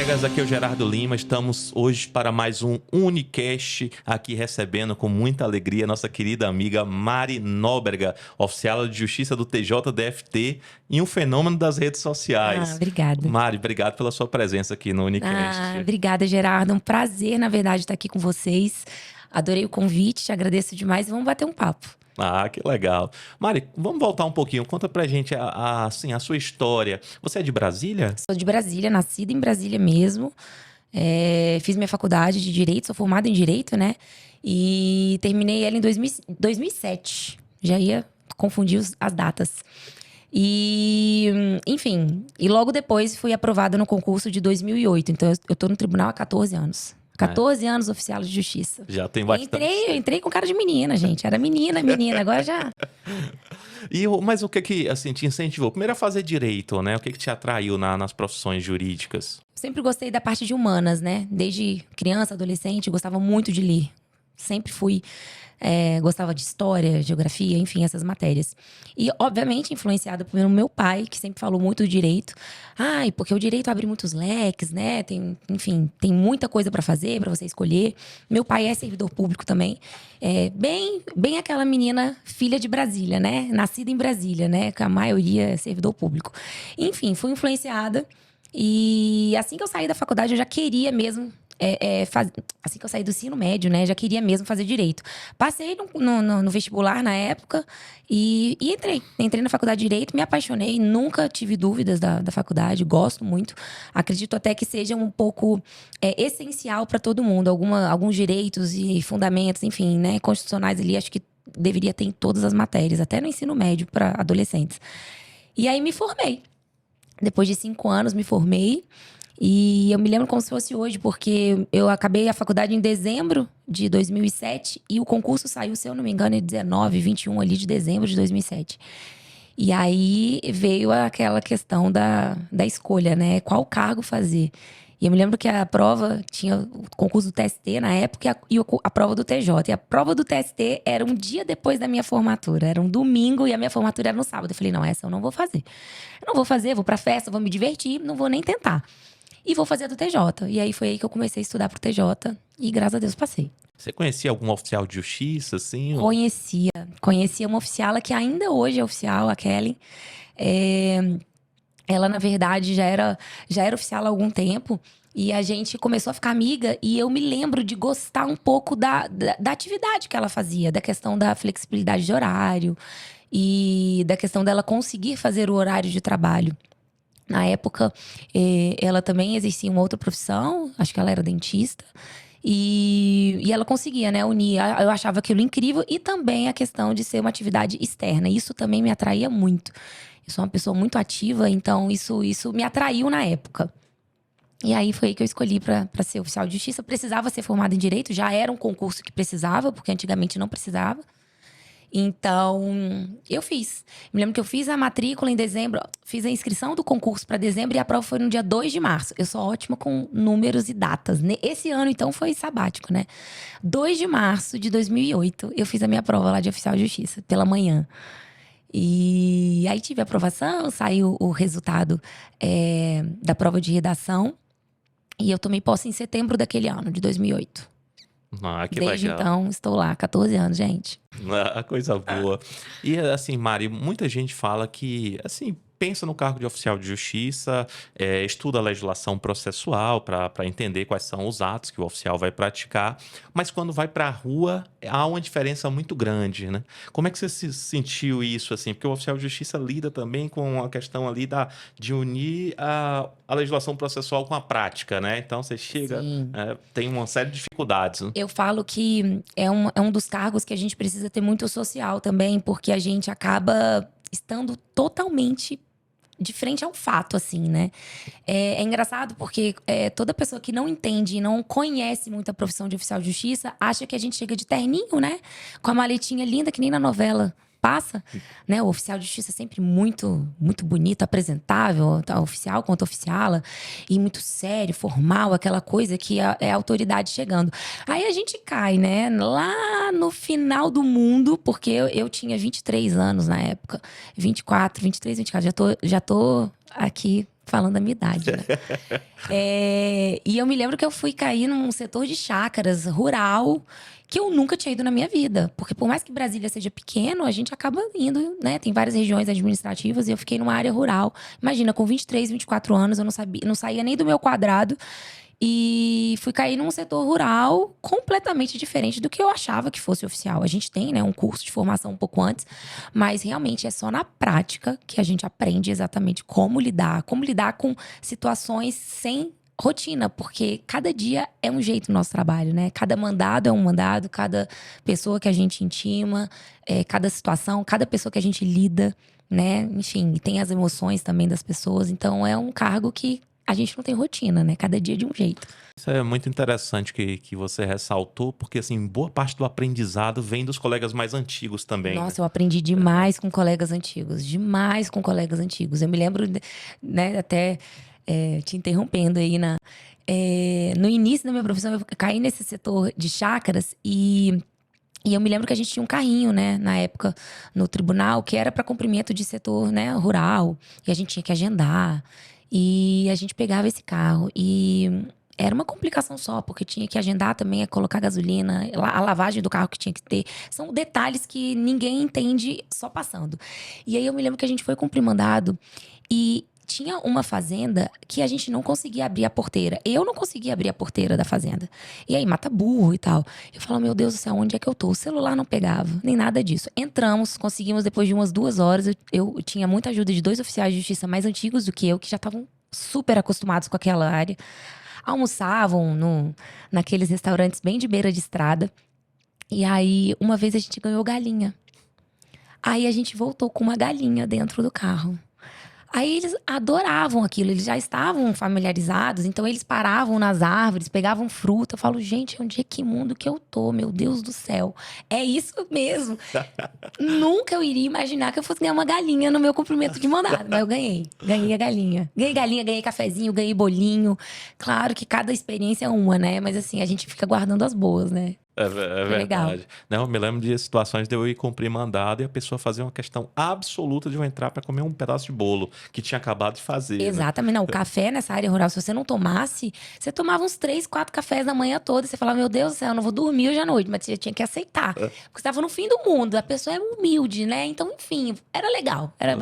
colegas, aqui é o Gerardo Lima. Estamos hoje para mais um Unicast, aqui recebendo com muita alegria nossa querida amiga Mari Nóbrega, oficial de Justiça do TJDFT e um fenômeno das redes sociais. Obrigada. Mari, obrigado pela sua presença aqui no Unicast. Obrigada, Gerardo. Um prazer, na verdade, estar aqui com vocês. Adorei o convite, te agradeço demais e vamos bater um papo. Ah, que legal. Mari, vamos voltar um pouquinho. Conta pra gente assim, a sua história. Você é de Brasília? Sou de Brasília, nascida em Brasília mesmo. Fiz minha faculdade de Direito, sou formada em Direito, né? E terminei ela em 2007. Já ia confundir as datas. E, enfim, e logo depois fui aprovada no concurso de 2008. Então, eu tô no tribunal há 14 anos. 14 anos oficial de justiça. Já tem bastante. Entrei com cara de menina, gente. Era menina, agora já... Mas o que assim, te incentivou? Primeiro a fazer direito, né? O que te atraiu nas profissões jurídicas? Sempre gostei da parte de humanas, né? Desde criança, adolescente, gostava muito de ler. Sempre fui... gostava de história, geografia, enfim, essas matérias. E, obviamente, influenciada pelo meu pai, que sempre falou muito do direito. Porque o direito abre muitos leques, né? Tem muita coisa para fazer, para você escolher. Meu pai é servidor público também. Bem aquela menina filha de Brasília, né? Nascida em Brasília, né? Que a maioria é servidor público. Enfim, fui influenciada. E assim que eu saí da faculdade, eu já queria mesmo... assim que eu saí do ensino médio, né? Já queria mesmo fazer direito. Passei no vestibular na época e entrei. Entrei na faculdade de Direito, me apaixonei. Nunca tive dúvidas da faculdade, gosto muito. Acredito até que seja um pouco essencial para todo mundo. Alguns direitos e fundamentos, enfim, né? Constitucionais ali, acho que deveria ter em todas as matérias. Até no ensino médio para adolescentes. E aí me formei. Depois de 5 anos, me formei. E eu me lembro como se fosse hoje, porque eu acabei a faculdade em dezembro de 2007 e o concurso saiu, se eu não me engano, em 19, 21 ali de dezembro de 2007. E aí veio aquela questão da escolha, né? Qual cargo fazer? E eu me lembro que a prova tinha o concurso do TST na época e a prova do TJ. E a prova do TST era um dia depois da minha formatura. Era um domingo e a minha formatura era no sábado. Eu falei, não, essa eu não vou fazer. Eu não vou fazer, vou pra festa, vou me divertir, não vou nem tentar. E vou fazer a do TJ. E aí foi aí que eu comecei a estudar pro TJ. E graças a Deus passei. Você conhecia algum oficial de justiça, assim? Conhecia uma oficiala que ainda hoje é oficial, a Kelly. Ela, na verdade, já era oficial há algum tempo. E a gente começou a ficar amiga. E eu me lembro de gostar um pouco da atividade que ela fazia. Da questão da flexibilidade de horário. E da questão dela conseguir fazer o horário de trabalho. Na época, ela também exercia uma outra profissão. Acho que ela era dentista. E ela conseguia, né, unir. Eu achava aquilo incrível. E também a questão de ser uma atividade externa. Isso também me atraía muito. Eu sou uma pessoa muito ativa, então isso me atraiu na época. E aí foi aí que eu escolhi para ser oficial de justiça. Eu precisava ser formada em Direito. Já era um concurso que precisava, porque antigamente não precisava. Então, eu fiz. Me lembro que eu fiz a matrícula em dezembro. Fiz a inscrição do concurso para dezembro e a prova foi no dia 2 de março. Eu sou ótima com números e datas. Esse ano, então, foi sabático, né? 2 de março de 2008, eu fiz a minha prova lá de oficial de justiça, pela manhã. E aí tive a aprovação, saiu o resultado da prova de redação. E eu tomei posse em setembro daquele ano, de 2008. Que Desde legal. então, estou lá, 14 anos, gente. Coisa boa. E assim, Mari, muita gente fala que, assim, pensa no cargo de oficial de justiça, estuda a legislação processual para entender quais são os atos que o oficial vai praticar, mas quando vai para a rua, há uma diferença muito grande, né? Como é que você se sentiu isso, assim? Porque o oficial de justiça lida também com a questão ali de unir a legislação processual com a prática, né? Então, você chega, tem uma série de dificuldades, né? Eu falo que é um dos cargos que a gente precisa ter muito social também, porque a gente acaba estando totalmente de frente ao fato, assim, né? É engraçado porque toda pessoa que não entende e não conhece muito a profissão de oficial de justiça acha que a gente chega de terninho, né? Com a maletinha linda, que nem na novela passa, né? O oficial de justiça é sempre muito, muito bonito, apresentável, tá? Oficial quanto oficiala, e muito sério, formal, aquela coisa que é a autoridade chegando. Aí a gente cai, né? Lá no final do mundo, porque eu tinha 23 anos na época, 24, 23, 24, já tô aqui falando da minha idade, né? E eu me lembro que eu fui cair num setor de chácaras rural que eu nunca tinha ido na minha vida. Porque por mais que Brasília seja pequeno, a gente acaba indo, né? Tem várias regiões administrativas e eu fiquei numa área rural. Imagina, com 23, 24 anos, eu não saía nem do meu quadrado. E fui cair num setor rural completamente diferente do que eu achava que fosse oficial. A gente tem, né, um curso de formação um pouco antes, mas realmente é só na prática que a gente aprende exatamente como lidar com situações sem rotina, porque cada dia é um jeito no nosso trabalho, né? Cada mandado é um mandado, cada pessoa que a gente intima, cada situação, cada pessoa que a gente lida, né? Enfim, e tem as emoções também das pessoas. Então é um cargo que a gente não tem rotina, né? Cada dia de um jeito. Isso é muito interessante que você ressaltou, porque assim, boa parte do aprendizado vem dos colegas mais antigos também, né? Nossa, eu aprendi demais com colegas antigos. Demais com colegas antigos. Eu me lembro, né, até te interrompendo aí no início da minha profissão, eu caí nesse setor de chácaras e eu me lembro que a gente tinha um carrinho, né, na época, no tribunal, que era para cumprimento de setor, né, rural. E a gente tinha que agendar. E a gente pegava esse carro. E era uma complicação só, porque tinha que agendar também, colocar gasolina, a lavagem do carro que tinha que ter. São detalhes que ninguém entende só passando. E aí eu me lembro que a gente foi cumprir mandado e tinha uma fazenda que a gente não conseguia abrir a porteira. Eu não conseguia abrir a porteira da fazenda. E aí, mata burro e tal. Eu falo, meu Deus do céu, onde é que eu tô? O celular não pegava, nem nada disso. Entramos, conseguimos depois de umas 2 horas. Eu tinha muita ajuda de 2 oficiais de justiça mais antigos do que eu, que já estavam super acostumados com aquela área. Almoçavam naqueles restaurantes bem de beira de estrada. E aí, uma vez a gente ganhou galinha. Aí a gente voltou com uma galinha dentro do carro. Aí eles adoravam aquilo, eles já estavam familiarizados, então eles paravam nas árvores, pegavam fruta. Eu falo, gente, onde é que mundo que eu tô? Meu Deus do céu. É isso mesmo. Nunca eu iria imaginar que eu fosse ganhar uma galinha no meu cumprimento de mandado, mas eu ganhei. Ganhei a galinha. Ganhei galinha, ganhei cafezinho, ganhei bolinho. Claro que cada experiência é uma, né? Mas assim, a gente fica guardando as boas, né? É Foi legal. verdade. Não, eu me lembro de situações de eu ir cumprir mandado e a pessoa fazer uma questão absoluta de eu entrar para comer um pedaço de bolo que tinha acabado de fazer, né? Exatamente. Não, o café nessa área rural, se você não tomasse, você tomava uns 3, 4 cafés da manhã toda. Você falava, meu Deus do céu, eu não vou dormir hoje à noite. Mas você tinha que aceitar. Porque você estava no fim do mundo. A pessoa é humilde, né? Então, enfim, era legal. Era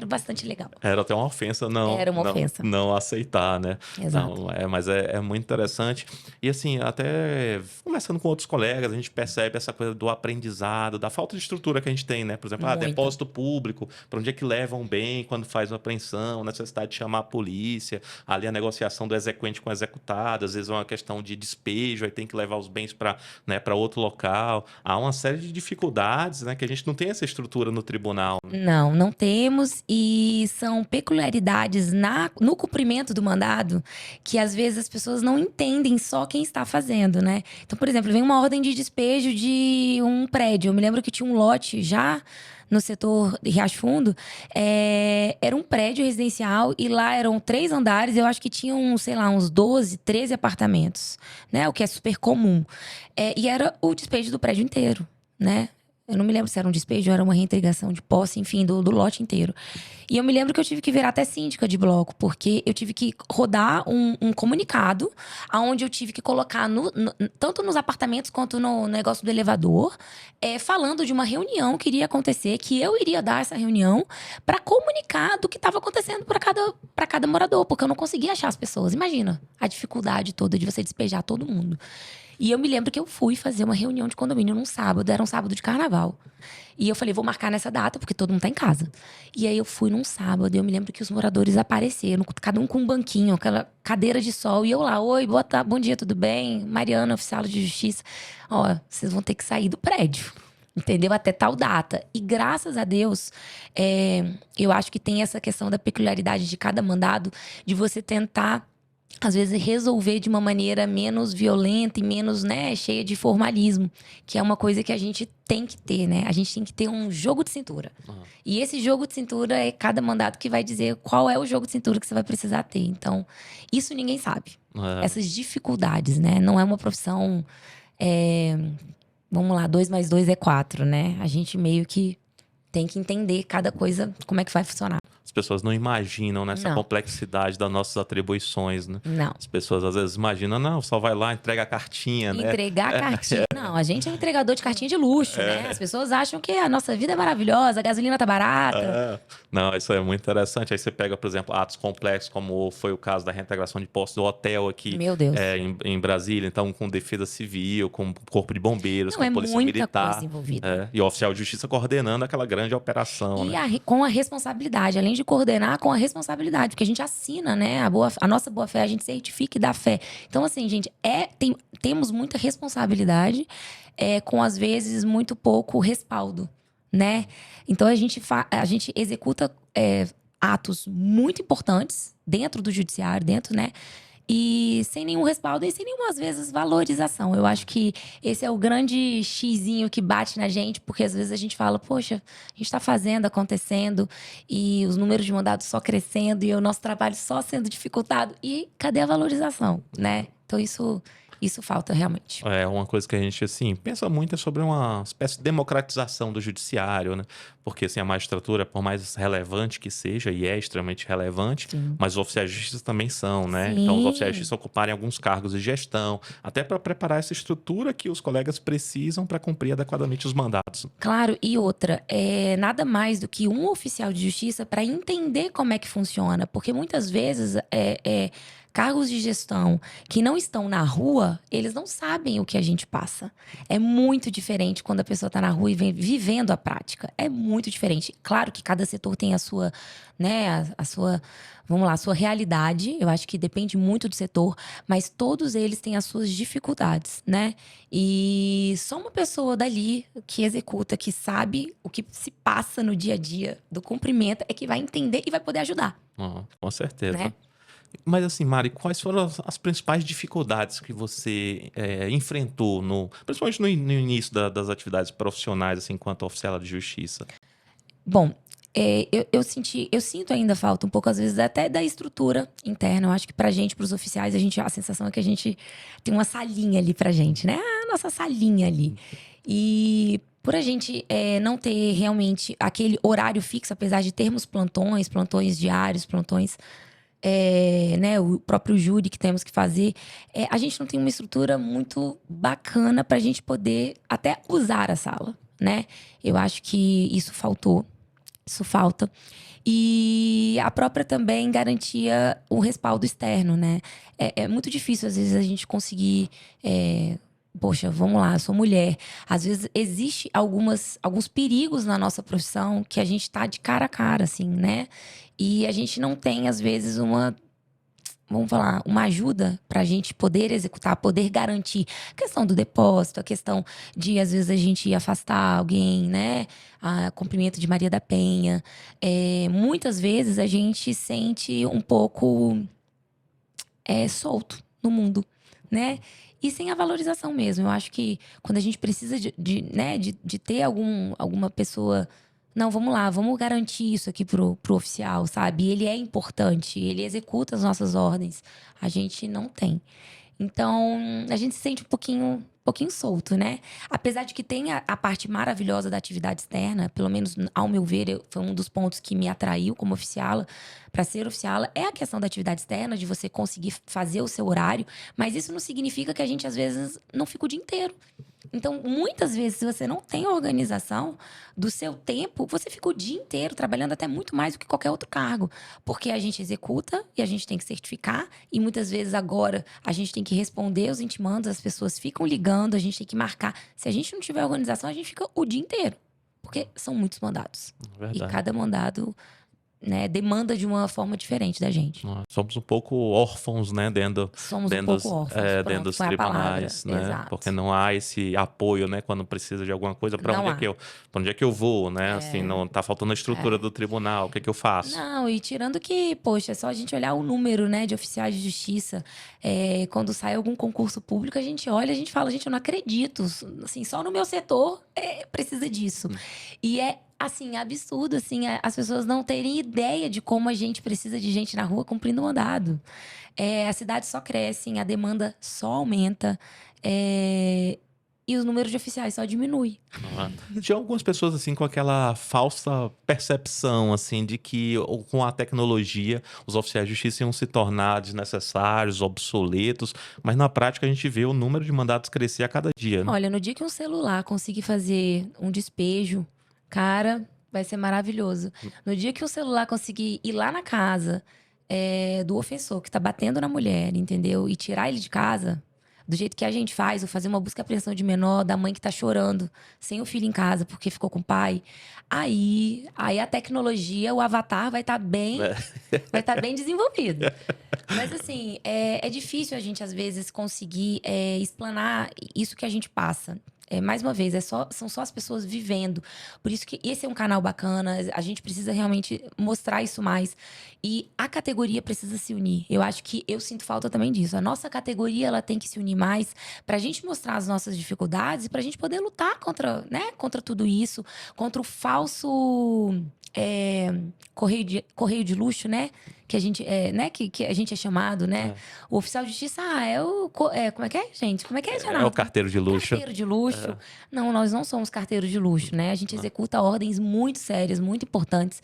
bastante legal. Era até uma ofensa Era uma ofensa. não aceitar, né? Exato. Não, mas é muito interessante. E assim, até conversando com outros colegas, a gente percebe essa coisa do aprendizado, da falta de estrutura que a gente tem, né? Por exemplo, Muita. depósito público, para onde é que levam bem quando faz uma apreensão, necessidade de chamar a polícia, ali a negociação do exequente com o executado, às vezes é uma questão de despejo, aí tem que levar os bens para, né, para outro local. Há uma série de dificuldades, né, que a gente não tem essa estrutura no tribunal. Não temos. E são peculiaridades no cumprimento do mandado que às vezes as pessoas não entendem só quem está fazendo, né? Então, por exemplo, vem uma ordem de despejo de um prédio. Eu me lembro que tinha um lote já no setor de Riacho Fundo. Era um prédio residencial e lá eram 3 andares. Eu acho que tinham, sei lá, uns 12, 13 apartamentos, né? O que é super comum. E era o despejo do prédio inteiro, né? Eu não me lembro se era um despejo ou era uma reintegração de posse, enfim, do lote inteiro. E eu me lembro que eu tive que virar até síndica de bloco, porque eu tive que rodar um comunicado, onde eu tive que colocar tanto nos apartamentos quanto no negócio do elevador, falando de uma reunião que iria acontecer, que eu iria dar essa reunião para comunicar do que estava acontecendo para cada morador, porque eu não conseguia achar as pessoas. Imagina a dificuldade toda de você despejar todo mundo. E eu me lembro que eu fui fazer uma reunião de condomínio num sábado, era um sábado de carnaval. E eu falei, vou marcar nessa data, porque todo mundo tá em casa. E aí eu fui num sábado, e eu me lembro que os moradores apareceram, cada um com um banquinho, aquela cadeira de sol. E eu lá, oi, bom dia, tudo bem? Mariana, oficial de justiça. Ó, vocês vão ter que sair do prédio. Entendeu? Até tal data. E graças a Deus, eu acho que tem essa questão da peculiaridade de cada mandado, de você tentar às vezes resolver de uma maneira menos violenta e menos, né, cheia de formalismo, que é uma coisa que a gente tem que ter, né? A gente tem que ter um jogo de cintura. E esse jogo de cintura é cada mandato que vai dizer qual é o jogo de cintura que você vai precisar ter. Então, isso ninguém sabe. Essas dificuldades, né? Não é uma profissão, vamos lá, 2 mais 2 é 4, né? A gente meio que tem que entender cada coisa, como é que vai funcionar. as pessoas não imaginam nessa Não. complexidade das nossas atribuições, né? Não. As pessoas às vezes imaginam, não, só vai lá, entrega a cartinha, né? Entregar cartinha. Não, a gente é um entregador de cartinha de luxo, né? As pessoas acham que a nossa vida é maravilhosa, a gasolina tá barata. É. Não, isso é muito interessante. Aí você pega, por exemplo, atos complexos, como foi o caso da reintegração de postos do hotel aqui Meu Deus. em Brasília, então com defesa civil, com corpo de bombeiros, Não, com polícia muita militar. coisa envolvida. E o oficial de justiça coordenando aquela grande operação, E né? com a responsabilidade, além de coordenar, com a responsabilidade, porque a gente assina, né? A nossa boa-fé, a gente certifica e dá fé. Então, assim, gente, temos muita responsabilidade, com às vezes muito pouco respaldo, né? Então a gente executa atos muito importantes dentro do judiciário, né? E sem nenhum respaldo e sem nenhuma, às vezes, valorização. Eu acho que esse é o grande xizinho que bate na gente, porque às vezes a gente fala, poxa, a gente tá fazendo, acontecendo, e os números de mandados só crescendo, e o nosso trabalho só sendo dificultado. E cadê a valorização, né? Então isso falta realmente. É uma coisa que a gente, assim, pensa muito sobre uma espécie de democratização do judiciário, né? Porque, assim, a magistratura, por mais relevante que seja, e é extremamente relevante, Sim. mas os oficiais de justiça também são, né? Sim. Então, os oficiais de justiça ocuparem alguns cargos de gestão, até para preparar essa estrutura que os colegas precisam para cumprir adequadamente os mandatos. Claro, e outra, nada mais do que um oficial de justiça para entender como é que funciona. Porque muitas vezes cargos de gestão que não estão na rua, eles não sabem o que a gente passa. É muito diferente quando a pessoa está na rua e vem vivendo a prática. É muito diferente. Claro que cada setor tem a sua, né, a sua, vamos lá, a sua realidade. Eu acho que depende muito do setor, mas todos eles têm as suas dificuldades, né? E só uma pessoa dali que executa, que sabe o que se passa no dia a dia do cumprimento, é que vai entender e vai poder ajudar, Com certeza. né? Mas assim, Mari, quais foram as principais dificuldades que você enfrentou, principalmente no início das atividades profissionais, assim, enquanto oficial de justiça? Bom, eu sinto ainda falta um pouco, às vezes, até da estrutura interna. Eu acho que pra gente, pros oficiais, a sensação é que a gente tem uma salinha ali pra gente, né? A nossa salinha ali. E por a gente não ter realmente aquele horário fixo, apesar de termos plantões diários, plantões, né, o próprio júri que temos que fazer, a gente não tem uma estrutura muito bacana pra gente poder até usar a sala, né? Eu acho que isso faltou. Isso falta. E a própria também garantia o respaldo externo, né? É muito difícil, às vezes, a gente conseguir. Poxa, vamos lá, eu sou mulher. Às vezes existe alguns perigos na nossa profissão que a gente tá de cara a cara, assim, né? E a gente não tem, às vezes, vamos falar, uma ajuda para a gente poder executar, poder garantir a questão do depósito, a questão de, às vezes, a gente afastar alguém, né? A cumprimento de Maria da Penha. Muitas vezes a gente sente um pouco solto no mundo, né? E sem a valorização mesmo. Eu acho que quando a gente precisa de ter alguma pessoa. Não, vamos lá, vamos garantir isso aqui pro oficial, sabe? Ele é importante, ele executa as nossas ordens. A gente não tem. Então, a gente se sente um pouquinho solto, né? Apesar de que tem a parte maravilhosa da atividade externa, pelo menos ao meu ver, foi um dos pontos que me atraiu como oficiala, para ser oficiala, é a questão da atividade externa, de você conseguir fazer o seu horário, mas isso não significa que a gente, às vezes, não fica o dia inteiro. Então, muitas vezes, se você não tem organização do seu tempo, você fica o dia inteiro trabalhando até muito mais do que qualquer outro cargo. Porque a gente executa e a gente tem que certificar. E muitas vezes agora a gente tem que responder os intimandos, as pessoas ficam ligando, a gente tem que marcar. Se a gente não tiver organização, a gente fica o dia inteiro. Porque são muitos mandados. Verdade. E cada mandado, né, demanda de uma forma diferente da gente. Nós somos um pouco órfãos, né, Somos um pouco órfãos. dentro Pronto, dos foi a palavra. tribunais, né? Exato. Porque não há esse apoio, né, quando precisa de alguma coisa. Para Não onde há. pra onde é que eu vou, né? Assim, não tá faltando a estrutura do tribunal. O que é que eu faço? Não, e tirando que, poxa, é só a gente olhar o número, né, de oficiais de justiça. Quando sai algum concurso público, a gente olha, a gente fala, gente, eu não acredito. Assim, só no meu setor precisa disso. E assim, absurdo, assim, as pessoas não terem ideia de como a gente precisa de gente na rua cumprindo o mandado. A cidade só cresce, a demanda só aumenta. e o número de oficiais só diminui. Tinha algumas pessoas assim com aquela falsa percepção assim de que com a tecnologia os oficiais de justiça iam se tornar desnecessários, obsoletos, mas na prática a gente vê o número de mandados crescer a cada dia, né? Olha, no dia que um celular conseguir fazer um despejo, cara, vai ser maravilhoso. No dia que o celular conseguir ir lá na casa do ofensor que tá batendo na mulher, entendeu? E tirar ele de casa, do jeito que a gente faz, ou fazer uma busca e apreensão de menor, da mãe que tá chorando, sem o filho em casa porque ficou com o pai. Aí a tecnologia, o avatar vai estar vai tá bem desenvolvido. Mas assim, é difícil a gente, às vezes, conseguir explanar isso que a gente passa. Mais uma vez, são só as pessoas vivendo. Por isso que esse é um canal bacana, a gente precisa realmente mostrar isso mais. E a categoria precisa se unir. Eu acho que eu sinto falta também disso. A nossa categoria, ela tem que se unir mais pra gente mostrar as nossas dificuldades e pra gente poder lutar contra tudo isso, contra o falso correio de luxo, né? Que a gente que a gente é chamado, né? O oficial de justiça, como é que é, gente? Como é que é, É o Geraldo? carteiro de luxo. Carteiro de luxo. Não, nós não somos carteiros de luxo, né? A gente executa ordens muito sérias, muito importantes.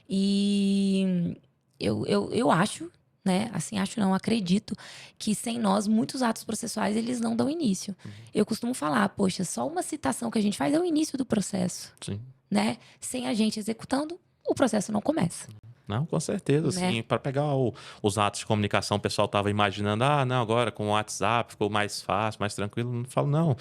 E eu acho, né? Assim, acho não, acredito que sem nós, muitos atos processuais, eles não dão início. Eu costumo falar, poxa, só uma citação que a gente faz é o início do processo, Sim. né? Sem a gente executando, o processo não começa. Não, com certeza, Né? assim, para pegar os atos de comunicação, o pessoal estava imaginando, não, agora com o WhatsApp ficou mais fácil, mais tranquilo. Não falo, não.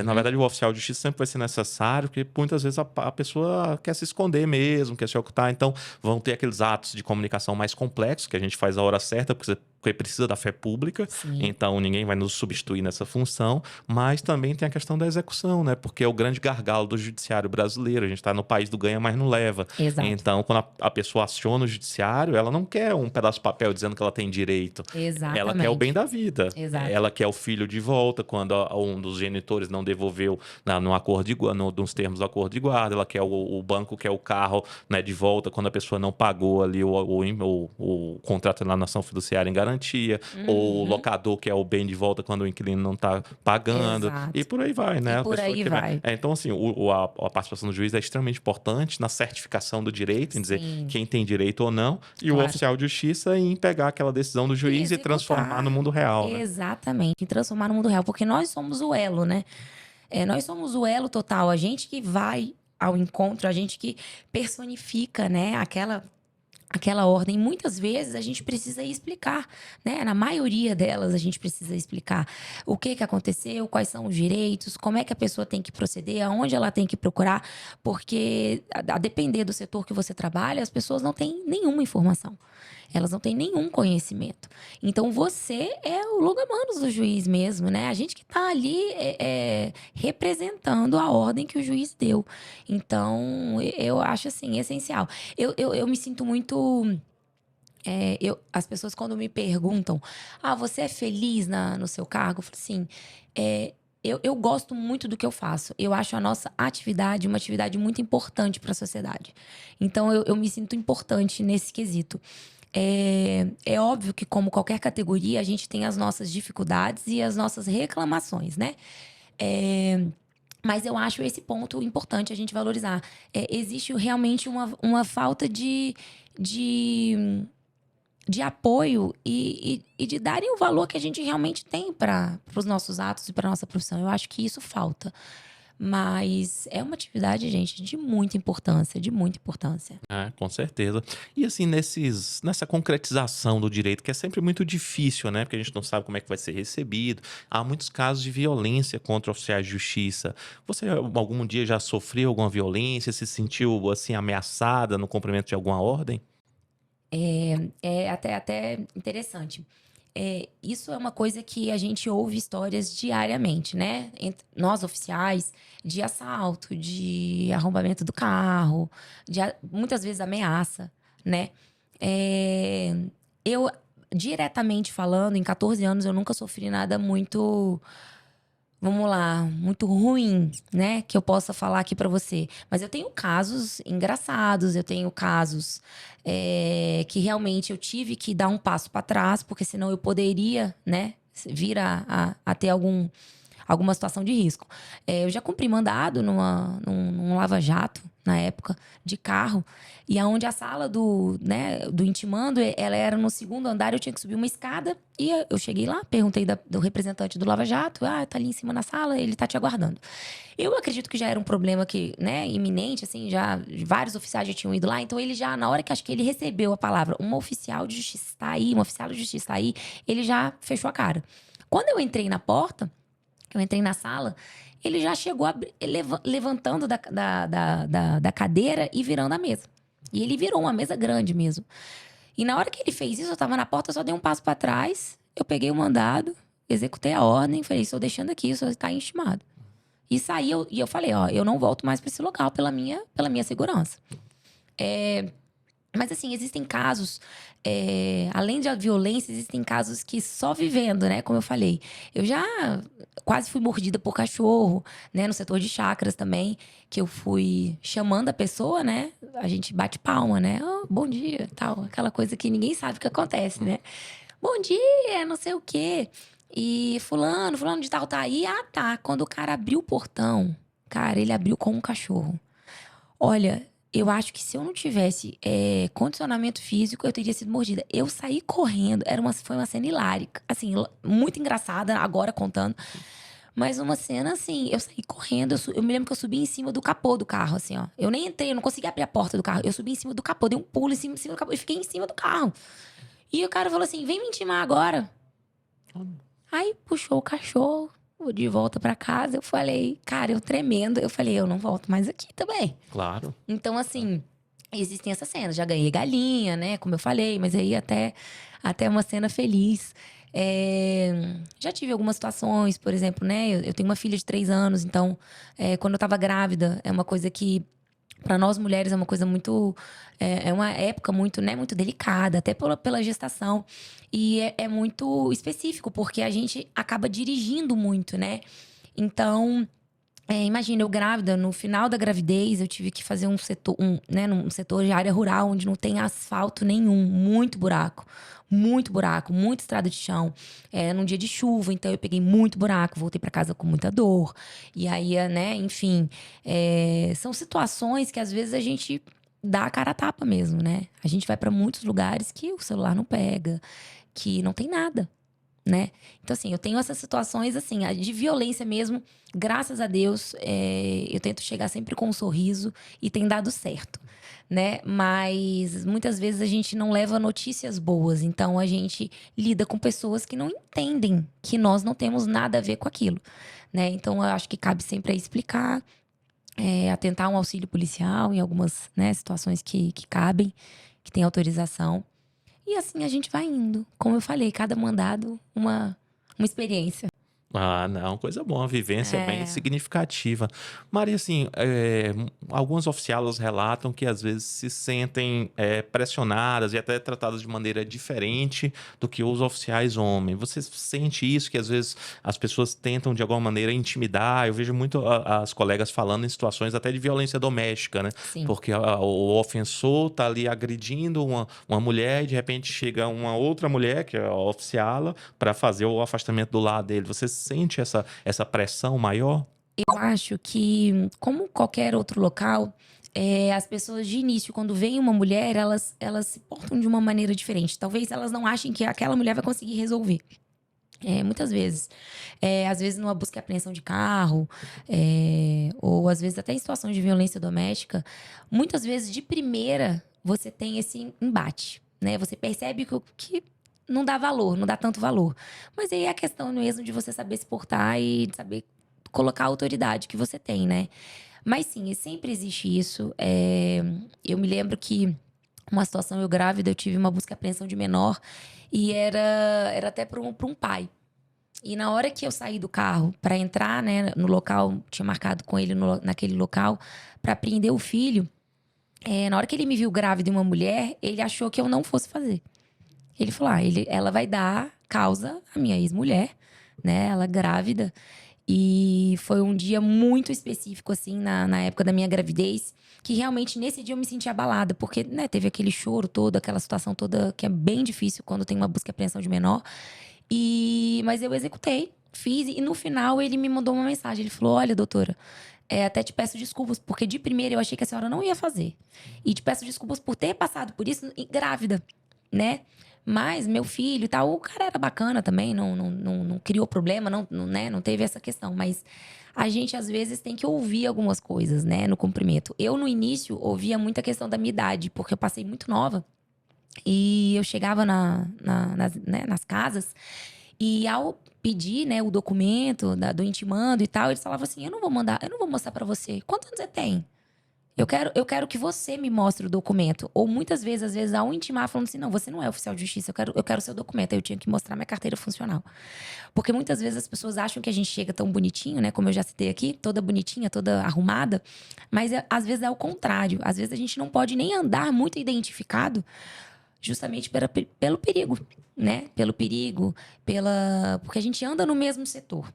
Na verdade, o oficial de justiça sempre vai ser necessário, porque muitas vezes a pessoa quer se esconder mesmo, quer se ocultar. Então, vão ter aqueles atos de comunicação mais complexos, que a gente faz a hora certa, porque precisa da fé pública, Sim. Então ninguém vai nos substituir nessa função, mas também tem a questão da execução, né? Porque é o grande gargalo do judiciário brasileiro. A gente está no país do ganha, mas não leva. Exato. Então, quando a pessoa aciona o judiciário, ela não quer um pedaço de papel dizendo que ela tem direito. Exatamente. Ela quer o bem da vida. Exato. Ela quer o filho de volta quando um dos genitores não devolveu no acordo nos termos do acordo de guarda. Ela quer o banco, quer o carro, né, de volta quando a pessoa não pagou ali o contrato na nação fiduciária em garantia. Ou o locador quer o bem de volta quando o inquilino não está pagando. Exato. E por aí vai, né? E por aí vai. Então, assim, a participação do juiz é extremamente importante na certificação do direito, em dizer quem tem direito ou não, e o oficial de justiça em pegar aquela decisão do juiz e transformar no mundo real. Né? Exatamente, em transformar no mundo real, porque nós somos o elo, né? Nós somos o elo total, a gente que vai ao encontro, a gente que personifica, né, aquela ordem. Muitas vezes a gente precisa explicar, né? Na maioria delas a gente precisa explicar o que aconteceu, quais são os direitos, como é que a pessoa tem que proceder, aonde ela tem que procurar, porque a depender do setor que você trabalha, as pessoas não têm nenhuma informação. Elas não têm nenhum conhecimento. Então, você é o longa-manos do juiz mesmo, né? A gente que está ali representando a ordem que o juiz deu. Então, eu acho, assim, essencial. Eu me sinto muito... as pessoas, quando me perguntam, você é feliz no seu cargo? Eu falo assim, eu gosto muito do que eu faço. Eu acho a nossa atividade uma atividade muito importante para a sociedade. Então, eu me sinto importante nesse quesito. É óbvio que, como qualquer categoria, a gente tem as nossas dificuldades e as nossas reclamações, né? Mas eu acho esse ponto importante a gente valorizar. Existe realmente uma falta de apoio e de darem o valor que a gente realmente tem para os nossos atos e para nossa profissão. Eu acho que isso falta. Mas é uma atividade, gente, de muita importância, de muita importância. Com certeza. E assim, nessa concretização do direito, que é sempre muito difícil, né? Porque a gente não sabe como é que vai ser recebido. Há muitos casos de violência contra oficiais de justiça. Você algum dia já sofreu alguma violência? Se sentiu, assim, ameaçada no cumprimento de alguma ordem? É até interessante. Isso é uma coisa que a gente ouve histórias diariamente, né? Nós, oficiais, de assalto, de arrombamento do carro, muitas vezes ameaça, né? Eu, diretamente falando, em 14 anos, eu nunca sofri nada muito... Vamos lá, muito ruim, né? Que eu possa falar aqui pra você. Mas eu tenho casos engraçados, eu tenho casos que realmente eu tive que dar um passo pra trás, porque senão eu poderia, né, vir a ter alguma situação de risco. Eu já cumpri mandado num lava-jato, na época, de carro. E aonde a sala do intimando, ela era no segundo andar, eu tinha que subir uma escada. E eu cheguei lá, perguntei do representante do Lava Jato. Tá ali em cima na sala, ele tá te aguardando. Eu acredito que já era um problema que, né, iminente, assim, já vários oficiais já tinham ido lá. Então ele já, na hora que acho que ele recebeu a palavra, uma oficial de justiça está aí, uma oficial de justiça está aí, ele já fechou a cara. Quando eu entrei na porta, eu entrei na sala, ele já chegou levantando da cadeira e virando a mesa. E ele virou uma mesa grande mesmo. E na hora que ele fez isso, eu tava na porta, eu só dei um passo pra trás, eu peguei o mandado, executei a ordem, falei, estou deixando aqui, o senhor está intimado. E saí, e eu falei, eu não volto mais pra esse local pela minha segurança. Mas assim, existem casos, além da violência, existem casos que só vivendo, né? Como eu falei. Eu já quase fui mordida por cachorro, né? No setor de chácaras também, que eu fui chamando a pessoa, né? A gente bate palma, né? Oh, bom dia, tal. Aquela coisa que ninguém sabe o que acontece, né? Bom dia, não sei o quê. E fulano de tal tá aí. Ah, tá. Quando o cara abriu o portão, cara, ele abriu com um cachorro. Olha, eu acho que se eu não tivesse condicionamento físico, eu teria sido mordida. Eu saí correndo, foi uma cena hilárica. Assim, muito engraçada, agora contando. Mas uma cena assim, eu saí correndo. Eu me lembro que eu subi em cima do capô do carro, assim, ó. Eu nem entrei, eu não consegui abrir a porta do carro. Eu subi em cima do capô, dei um pulo em cima do capô e fiquei em cima do carro. E o cara falou assim: vem me intimar agora. Aí puxou o cachorro de volta pra casa. Eu falei, cara, eu tremendo. Eu falei, eu não volto mais aqui também. Claro. Então, assim, existem essas cenas. Já ganhei galinha, né? Como eu falei, mas aí até uma cena feliz. Já tive algumas situações, por exemplo, né? Eu tenho uma filha de 3 anos, então, quando eu tava grávida, é uma coisa que, para nós mulheres, é uma coisa muito. É uma época muito, né, muito delicada, até pela gestação. E é muito específico, porque a gente acaba dirigindo muito, né? Então. Imagina, eu grávida, no final da gravidez, eu tive que fazer um setor de área rural, onde não tem asfalto nenhum, muito buraco, muita estrada de chão. Num dia de chuva, então eu peguei muito buraco, voltei para casa com muita dor. E aí, né, enfim, são situações que às vezes a gente dá a cara a tapa mesmo, né? A gente vai para muitos lugares que o celular não pega, que não tem nada. Né? Então, assim, eu tenho essas situações, assim, de violência mesmo. Graças a Deus, eu tento chegar sempre com um sorriso e tem dado certo, né? Mas muitas vezes a gente não leva notícias boas. Então, a gente lida com pessoas que não entendem que nós não temos nada a ver com aquilo, né? Então, eu acho que cabe sempre a explicar, atentar um auxílio policial em algumas, né, situações que cabem, que tem autorização. E assim a gente vai indo. Como eu falei, cada mandado uma experiência. Ah, não, coisa boa, uma vivência bem significativa. Maria, assim, algumas oficiais relatam que às vezes se sentem pressionadas e até tratadas de maneira diferente do que os oficiais homens. Você sente isso, que às vezes as pessoas tentam de alguma maneira intimidar? Eu vejo muito as colegas falando em situações até de violência doméstica, né? Sim. Porque o ofensor tá ali agredindo uma mulher e de repente chega uma outra mulher, que é a oficiala, para fazer o afastamento do lado dele. Você sente essa pressão maior? Eu acho que, como qualquer outro local, as pessoas de início, quando vem uma mulher, elas se portam de uma maneira diferente. Talvez elas não achem que aquela mulher vai conseguir resolver. Muitas vezes. Às vezes numa busca e apreensão de carro, ou às vezes até em situações de violência doméstica. Muitas vezes, de primeira, você tem esse embate, né? Você percebe que não dá valor, não dá tanto valor. Mas aí é a questão mesmo de você saber se portar e de saber colocar a autoridade que você tem, né? Mas sim, sempre existe isso. Eu me lembro que uma situação, eu grávida, eu tive uma busca e apreensão de menor. E era até para um pai. E na hora que eu saí do carro para entrar, né, no local, tinha marcado com ele naquele local, para prender o filho, na hora que ele me viu grávida de uma mulher, ele achou que eu não fosse fazer. Ele falou: ela vai dar causa à minha ex-mulher, né? Ela grávida. E foi um dia muito específico, assim, na época da minha gravidez, que realmente nesse dia eu me senti abalada, porque, né, teve aquele choro todo, aquela situação toda que é bem difícil quando tem uma busca e apreensão de menor. Mas eu executei. fiz e no final ele me mandou uma mensagem. Ele falou: olha, doutora, até te peço desculpas, porque de primeira eu achei que a senhora não ia fazer. E te peço desculpas por ter passado por isso grávida, né? Mas meu filho e tal, o cara era bacana também, não criou problema, né? Não teve essa questão. Mas a gente, às vezes, tem que ouvir algumas coisas, né? No cumprimento. Eu, no início, ouvia muita questão da minha idade, porque eu passei muito nova. E eu chegava nas casas e ao pedir, né, o documento do intimando e tal, eles falavam assim: eu não vou mostrar pra você. Quantos anos você tem? Eu quero que você me mostre o documento. Ou muitas vezes, às vezes, ao intimar, falando assim: não, você não é oficial de justiça, eu quero o seu documento. Aí eu tinha que mostrar minha carteira funcional. Porque muitas vezes as pessoas acham que a gente chega tão bonitinho, né? Como eu já citei aqui, toda bonitinha, toda arrumada. Mas às vezes é o contrário. Às vezes a gente não pode nem andar muito identificado, justamente pelo perigo, né? Pelo perigo, porque a gente anda no mesmo setor.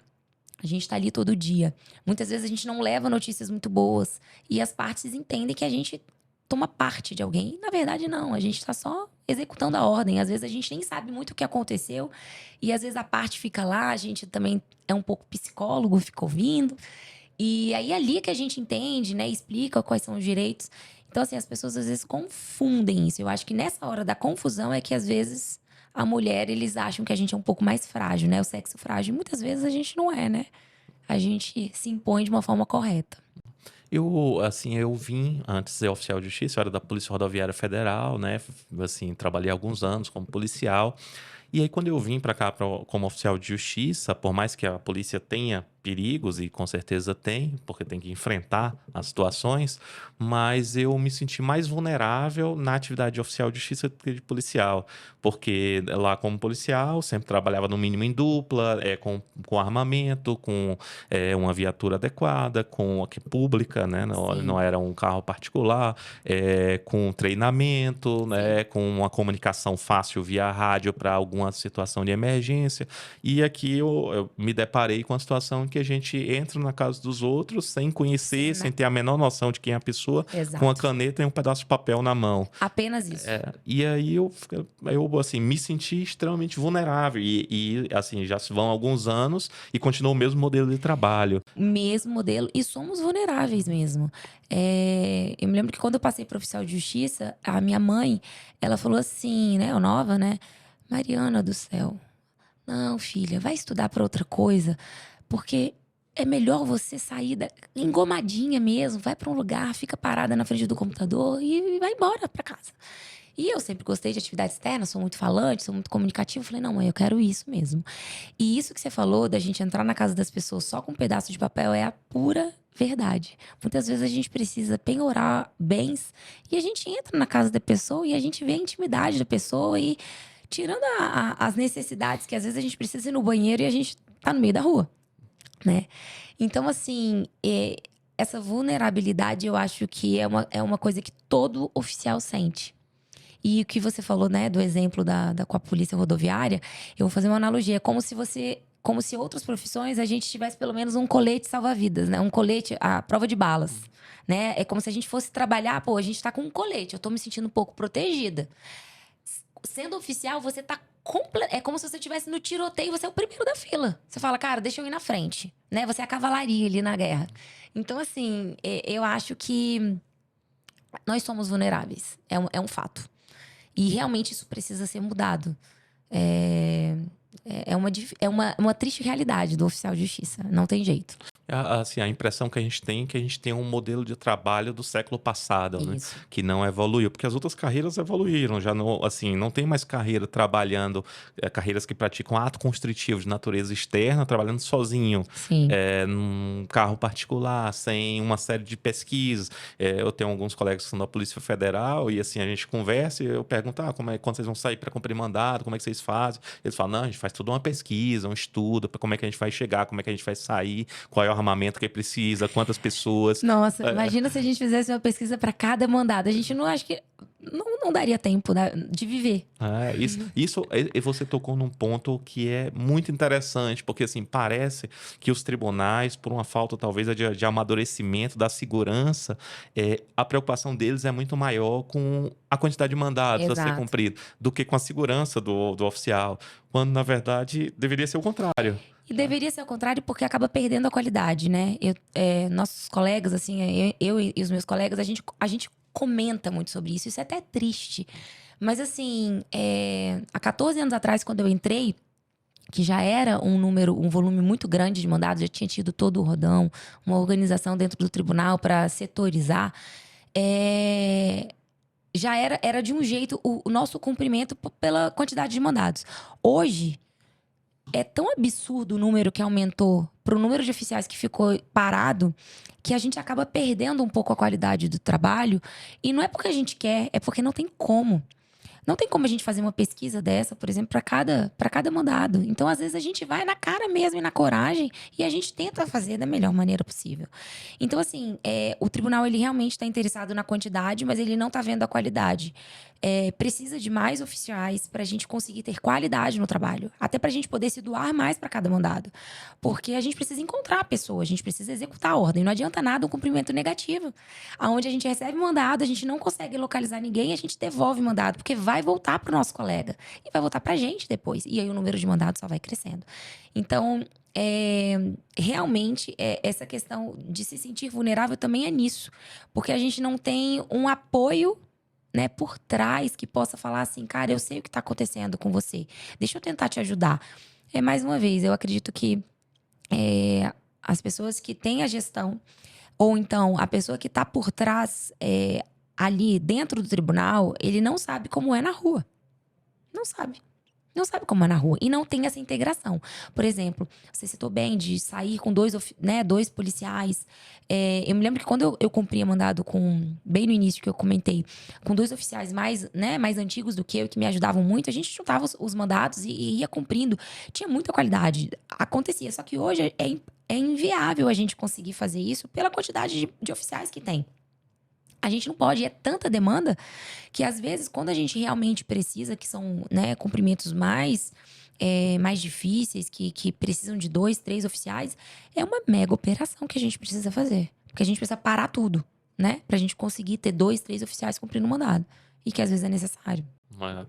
A gente tá ali todo dia. Muitas vezes a gente não leva notícias muito boas. E as partes entendem que a gente toma parte de alguém. E, na verdade, não. A gente tá só executando a ordem. Às vezes a gente nem sabe muito o que aconteceu. E às vezes a parte fica lá, a gente também é um pouco psicólogo, fica ouvindo. E aí é ali que a gente entende, né? Explica quais são os direitos. Então, assim, as pessoas às vezes confundem isso. Eu acho que nessa hora da confusão é que às vezes a mulher, eles acham que a gente é um pouco mais frágil, né? O sexo frágil. E muitas vezes a gente não é, né? A gente se impõe de uma forma correta. Eu vim antes de ser oficial de justiça, eu era da Polícia Rodoviária Federal, né? Assim, trabalhei alguns anos como policial. E aí, quando eu vim para cá como oficial de justiça, por mais que a polícia tenha perigos, e com certeza tem, porque tem que enfrentar as situações, mas eu me senti mais vulnerável na atividade de oficial de justiça do que de policial, porque lá como policial sempre trabalhava no mínimo em dupla, com armamento, com uma viatura adequada, com aqui pública, né? Não Sim. era um carro particular, com treinamento, né? Com uma comunicação fácil via rádio para alguma situação de emergência. E aqui eu me deparei com a situação em que a gente entra na casa dos outros sem conhecer, Sim, sem né? ter a menor noção de quem é a pessoa, com a Exato. caneta e um pedaço de papel na mão. Apenas isso. E aí eu assim, me senti extremamente vulnerável. Assim, já se vão alguns anos e continua o mesmo modelo de trabalho. Mesmo modelo. E somos vulneráveis mesmo. Eu me lembro que quando eu passei para oficial de justiça, a minha mãe, ela falou assim, né? Eu nova, né? Mariana do céu. Não, filha, vai estudar para outra coisa. Porque é melhor você sair engomadinha mesmo. Vai para um lugar, fica parada na frente do computador e vai embora para casa. E eu sempre gostei de atividade externa, sou muito falante, sou muito comunicativa. Falei, não, mãe, eu quero isso mesmo. E isso que você falou, da gente entrar na casa das pessoas só com um pedaço de papel, é a pura verdade. Muitas vezes a gente precisa penhorar bens e a gente entra na casa da pessoa e a gente vê a intimidade da pessoa e tirando as necessidades que às vezes a gente precisa ir no banheiro e a gente tá no meio da rua, né? Então, assim, essa vulnerabilidade eu acho que é uma coisa que todo oficial sente. E o que você falou, né, do exemplo com a polícia rodoviária, eu vou fazer uma analogia. É como se outras profissões a gente tivesse pelo menos um colete salva-vidas, né? Um colete, a prova de balas, né? É como se a gente fosse trabalhar, pô, a gente tá com um colete, eu tô me sentindo um pouco protegida. Sendo oficial, você tá é como se você estivesse no tiroteio, você é o primeiro da fila. Você fala, cara, deixa eu ir na frente, né? Você é a cavalaria ali na guerra. Então, assim, eu acho que nós somos vulneráveis. É um fato. E realmente isso precisa ser mudado. É uma triste realidade do oficial de justiça. Não tem jeito. Assim, a impressão que a gente tem é que a gente tem um modelo de trabalho do século passado, né? Isso. Que não evoluiu, porque as outras carreiras evoluíram, já não, assim, não tem mais carreira trabalhando, carreiras que praticam ato constritivo de natureza externa, trabalhando sozinho, Sim. num carro particular, sem uma série de pesquisas. Eu tenho alguns colegas que são da Polícia Federal e, assim, a gente conversa e eu pergunto, quando vocês vão sair para cumprir mandado, como é que vocês fazem? Eles falam, não, a gente faz toda uma pesquisa, um estudo, para como é que a gente vai chegar, como é que a gente vai sair, qual é o armamento que precisa, quantas pessoas. Nossa, imagina se a gente fizesse uma pesquisa para cada mandado. A gente não acho que não daria tempo de viver. E você tocou num ponto que é muito interessante, porque assim, parece que os tribunais, por uma falta talvez de amadurecimento da segurança, a preocupação deles é muito maior com a quantidade de mandados a ser Exato. cumprido do que com a segurança do oficial, quando na verdade deveria ser o contrário. E deveria ser ao contrário, porque acaba perdendo a qualidade, né? Nossos colegas, assim, eu e os meus colegas, a gente comenta muito sobre isso. Isso é até triste. Mas, assim, há 14 anos atrás, quando eu entrei, que já era um volume muito grande de mandados, já tinha tido todo o rodão, uma organização dentro do tribunal para setorizar, já era de um jeito o nosso cumprimento pela quantidade de mandados. Hoje, é tão absurdo o número que aumentou pro número de oficiais que ficou parado, que a gente acaba perdendo um pouco a qualidade do trabalho. E não é porque a gente quer, é porque não tem como. Não tem como a gente fazer uma pesquisa dessa, por exemplo, para cada mandado. Então, às vezes, a gente vai na cara mesmo e na coragem e a gente tenta fazer da melhor maneira possível. Então, assim, o tribunal, ele realmente está interessado na quantidade, mas ele não está vendo a qualidade. Precisa de mais oficiais para a gente conseguir ter qualidade no trabalho. Até para a gente poder se doar mais para cada mandado. Porque a gente precisa encontrar a pessoa, a gente precisa executar a ordem. Não adianta nada um cumprimento negativo. Aonde a gente recebe mandado, a gente não consegue localizar ninguém, a gente devolve mandado, porque vai voltar para o nosso colega. E vai voltar para a gente depois. E aí o número de mandados só vai crescendo. Então, realmente, essa questão de se sentir vulnerável também é nisso. Porque a gente não tem um apoio, né, por trás, que possa falar assim, cara, eu sei o que está acontecendo com você. Deixa eu tentar te ajudar. Mais uma vez, eu acredito que as pessoas que têm a gestão, ou então a pessoa que está por trás, ali dentro do tribunal, ele não sabe como é na rua. Não sabe. Não sabe como é na rua. E não tem essa integração. Por exemplo, você citou bem de sair com dois policiais. Eu me lembro que quando eu cumpria mandado bem no início que eu comentei, com 2 oficiais mais antigos do que eu, que me ajudavam muito, a gente juntava os mandados e ia cumprindo. Tinha muita qualidade. Acontecia. Só que hoje é inviável a gente conseguir fazer isso pela quantidade de oficiais que tem. A gente não pode, é tanta demanda que às vezes quando a gente realmente precisa, que são, né, cumprimentos mais difíceis, que precisam de 2, 3 oficiais, é uma mega operação que a gente precisa fazer. Porque a gente precisa parar tudo, né? Pra gente conseguir ter 2, 3 oficiais cumprindo o mandado. E que às vezes é necessário.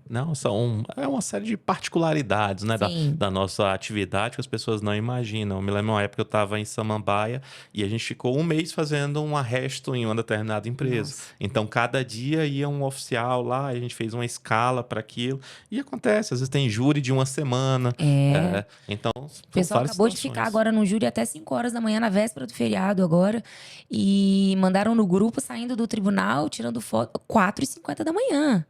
Não, é uma série de particularidades, né, Sim. da nossa atividade que as pessoas não imaginam. Eu me lembro uma época que eu estava em Samambaia e a gente ficou um mês fazendo um arresto em uma determinada empresa. Nossa. Então, cada dia ia um oficial lá, a gente fez uma escala para aquilo. E acontece, às vezes tem júri de uma semana. Então, O são pessoal várias acabou de ficar situações. agora no júri até 5 horas da manhã, na véspera do feriado agora. E mandaram no grupo, saindo do tribunal, tirando foto, 4h50 da manhã.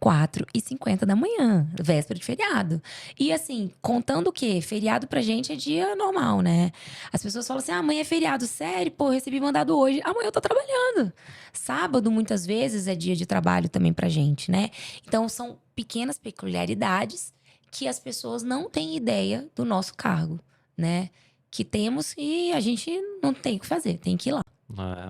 4h50 da manhã, véspera de feriado. E assim, contando o quê? Feriado pra gente é dia normal, né? As pessoas falam assim, amanhã é feriado. Sério? Pô, eu recebi mandado hoje. Amanhã eu tô trabalhando. Sábado, muitas vezes, é dia de trabalho também pra gente, né? Então, são pequenas peculiaridades que as pessoas não têm ideia do nosso cargo, né? Que temos e a gente não tem o que fazer, tem que ir lá.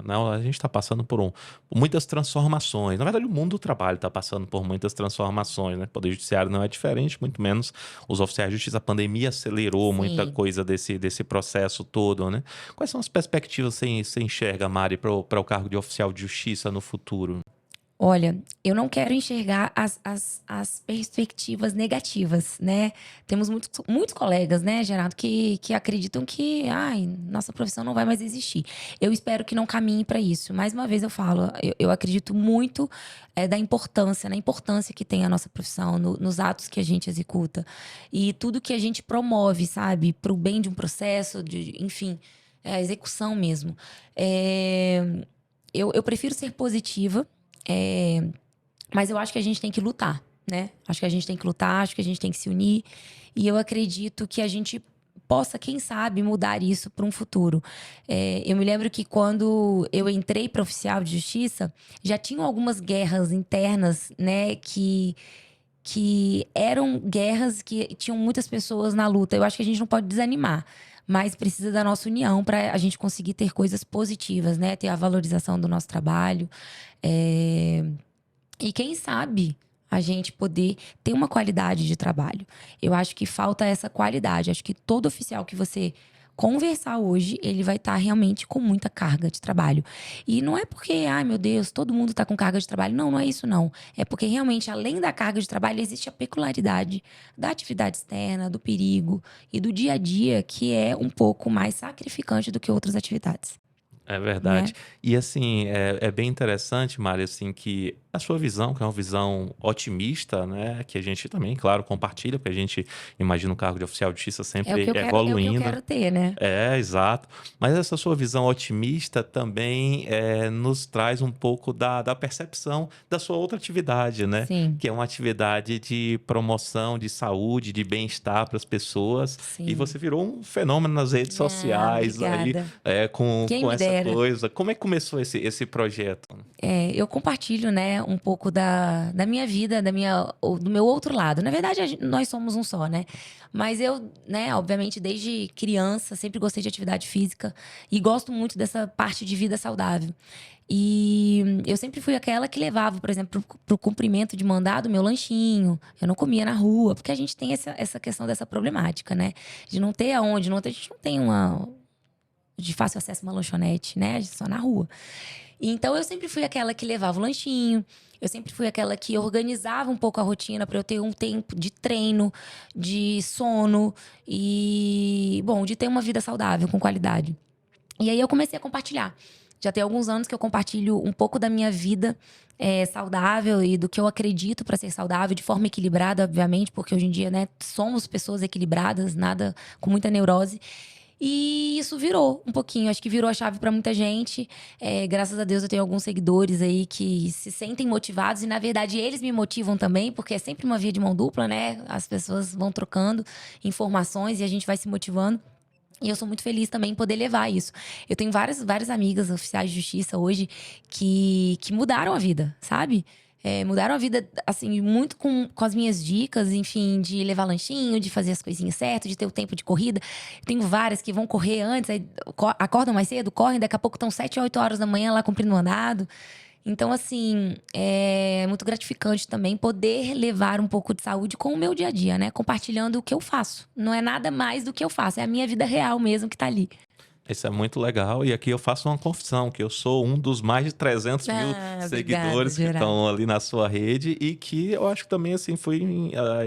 Não, a gente está passando por muitas transformações. Na verdade, o mundo do trabalho está passando por muitas transformações, né? O Poder Judiciário não é diferente, muito menos os oficiais de justiça. A pandemia acelerou muita Sim. coisa desse processo todo, né? Quais são as perspectivas que você enxerga, Mari, para o cargo de oficial de justiça no futuro? Olha, eu não quero enxergar as perspectivas negativas, né? Temos muitos colegas, né, Gerardo, que acreditam que, nossa profissão não vai mais existir. Eu espero que não caminhe para isso. Mais uma vez eu falo, eu acredito muito na importância que tem a nossa profissão, nos atos que a gente executa. E tudo que a gente promove, sabe? Para o bem de um processo, enfim, a execução mesmo. Eu prefiro ser positiva. Mas eu acho que a gente tem que lutar, né? Acho que a gente tem que lutar, acho que a gente tem que se unir. E eu acredito que a gente possa, quem sabe, mudar isso para um futuro. Eu me lembro que quando eu entrei para oficial de justiça, já tinham algumas guerras internas, né? Que eram guerras que tinham muitas pessoas na luta. Eu acho que a gente não pode desanimar. Mas precisa da nossa união para a gente conseguir ter coisas positivas, né? Ter a valorização do nosso trabalho. E quem sabe a gente poder ter uma qualidade de trabalho. Eu acho que falta essa qualidade. Acho que todo oficial que você conversar hoje, ele vai estar realmente com muita carga de trabalho. E não é porque, ai meu Deus, todo mundo está com carga de trabalho. Não, não é isso não. É porque realmente, além da carga de trabalho, existe a peculiaridade da atividade externa, do perigo e do dia a dia, que é um pouco mais sacrificante do que outras atividades, É verdade. né? E assim, é bem interessante, Mari, assim, que a sua visão, que é uma visão otimista, né? Que a gente também, claro, compartilha, porque a gente imagina o cargo de oficial de justiça sempre É o que eu evoluindo. quero ter, né? É, exato. Mas essa sua visão otimista também nos traz um pouco da percepção da sua outra atividade, né? Sim, Que é uma atividade de promoção de saúde, de bem-estar para as pessoas. E sim. você virou um fenômeno nas redes Ah, sociais aí, obrigada. Quem com me essa dera. coisa. Como é que começou esse projeto? Eu compartilho, né, um pouco da minha vida, do meu outro lado. Na verdade, nós somos um só, né? Mas eu, né, obviamente, desde criança, sempre gostei de atividade física e gosto muito dessa parte de vida saudável. E eu sempre fui aquela que levava, por exemplo, pro cumprimento de mandado, meu lanchinho. Eu não comia na rua, porque a gente tem essa questão dessa problemática, né? De não ter aonde, a gente não tem de fácil acesso a uma lanchonete, né? A gente só na rua. Então eu sempre fui aquela que levava o lanchinho, eu sempre fui aquela que organizava um pouco a rotina para eu ter um tempo de treino, de sono e, bom, de ter uma vida saudável, com qualidade. E aí eu comecei a compartilhar. Já tem alguns anos que eu compartilho um pouco da minha vida saudável e do que eu acredito para ser saudável, de forma equilibrada, obviamente, porque hoje em dia, né, somos pessoas equilibradas, nada com muita neurose. E isso virou um pouquinho, acho que virou a chave para muita gente. Graças a Deus eu tenho alguns seguidores aí que se sentem motivados e, na verdade, eles me motivam também, porque é sempre uma via de mão dupla, né? As pessoas vão trocando informações e a gente vai se motivando. E eu sou muito feliz também em poder levar isso. Eu tenho várias amigas oficiais de justiça hoje que mudaram a vida, sabe? Mudaram a vida, assim, muito com as minhas dicas, enfim, de levar lanchinho, de fazer as coisinhas certas, de ter o tempo de corrida. Tenho várias que vão correr antes, aí acordam mais cedo, correm, daqui a pouco estão 7 ou 8 horas da manhã lá cumprindo mandado. Então, assim, é muito gratificante também poder levar um pouco de saúde com o meu dia a dia, né? Compartilhando o que eu faço. Não é nada mais do que eu faço, é a minha vida real mesmo que tá ali. Isso é muito legal. E aqui eu faço uma confissão, que eu sou um dos mais de 300 mil Ah, obrigada, seguidores que jurado. estão ali na sua rede e que eu acho que também assim fui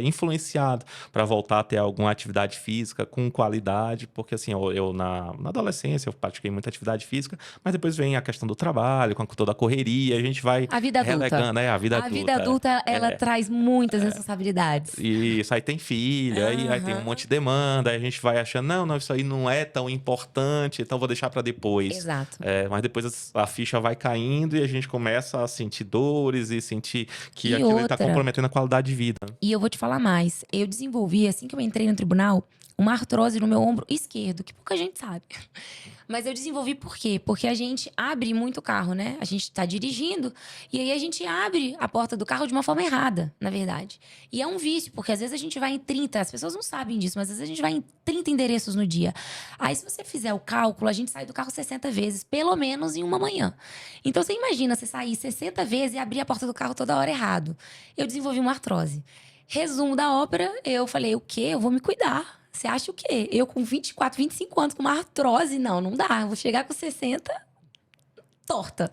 influenciado para voltar a ter alguma atividade física com qualidade, porque assim, eu na adolescência eu pratiquei muita atividade física, mas depois vem a questão do trabalho, com toda a correria, a gente vai A vida adulta. relegando, a vida A vida adulta. adulta, ela É, traz muitas responsabilidades. e isso aí tem filho, aí tem um monte Aham. de demanda, aí a gente vai achando, não, isso aí não é tão importante, então vou deixar para depois. Exato. Mas depois a ficha vai caindo e a gente começa a sentir dores e sentir que E aquilo está outra, comprometendo a qualidade de vida. e eu vou te falar mais. Eu desenvolvi, assim que eu entrei no tribunal, uma artrose no meu ombro esquerdo, que pouca gente sabe. Mas eu desenvolvi por quê? Porque a gente abre muito o carro, né? A gente tá dirigindo e aí a gente abre a porta do carro de uma forma errada, na verdade. E é um vício, porque às vezes a gente vai em 30, as pessoas não sabem disso, mas às vezes a gente vai em 30 endereços no dia. Aí se você fizer o cálculo, a gente sai do carro 60 vezes, pelo menos em uma manhã. Então você imagina você sair 60 vezes e abrir a porta do carro toda hora errado. Eu desenvolvi uma artrose. Resumo da ópera, eu falei, o quê? Eu vou me cuidar. Você acha o quê? Eu com 24, 25 anos, com uma artrose? Não, não dá. Eu vou chegar com 60 torta.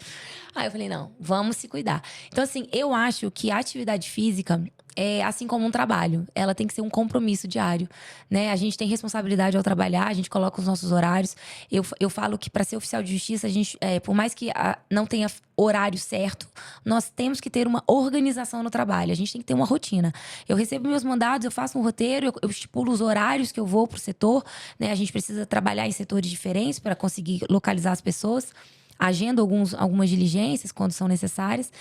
Aí eu falei, não, vamos se cuidar. Então, assim, eu acho que a atividade física é assim como um trabalho. Ela tem que ser um compromisso diário, né? A gente tem responsabilidade ao trabalhar, a gente coloca os nossos horários. Eu falo que para ser oficial de justiça, a gente, por mais que não tenha horário certo, nós temos que ter uma organização no trabalho. A gente tem que ter uma rotina. Eu recebo meus mandados, eu faço um roteiro, eu estipulo os horários que eu vou pro setor, né? A gente precisa trabalhar em setores diferentes para conseguir localizar as pessoas. Agendo algumas diligências quando são necessárias.